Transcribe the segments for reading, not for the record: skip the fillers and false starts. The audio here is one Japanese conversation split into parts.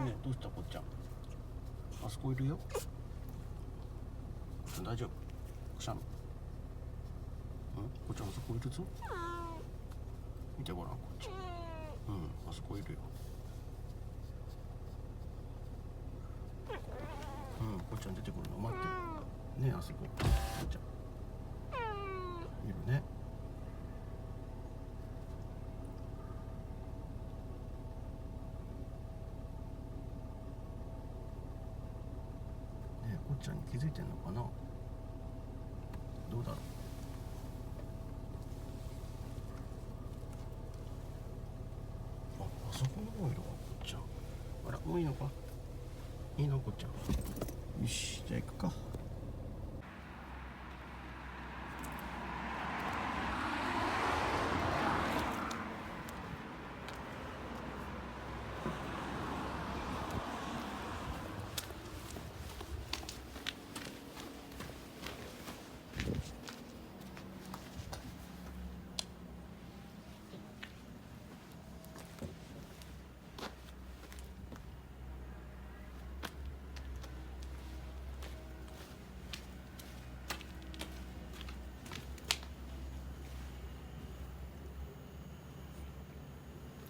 ね、どうしたこっちゃん。あそこいるよ。大丈夫。くしゃみ。こっちゃんあそこいるぞ。見てごらんこっち。あそこいるよ。こっちゃん出てくるの待ってる。ねあそこ。こっちゃん。いるね。こっちゃんに気づいてんのかな。どうだろう。あそこの方いるわこっちゃん。あらもういいのか。いいのこっちゃん。よしじゃあ行くか。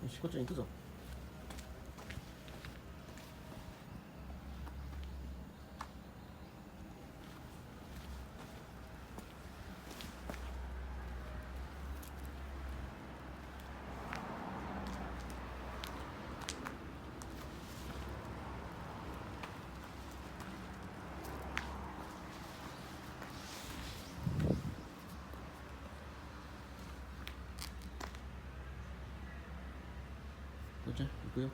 よしこっちゃん行くぞ。こっちゃん行くよ。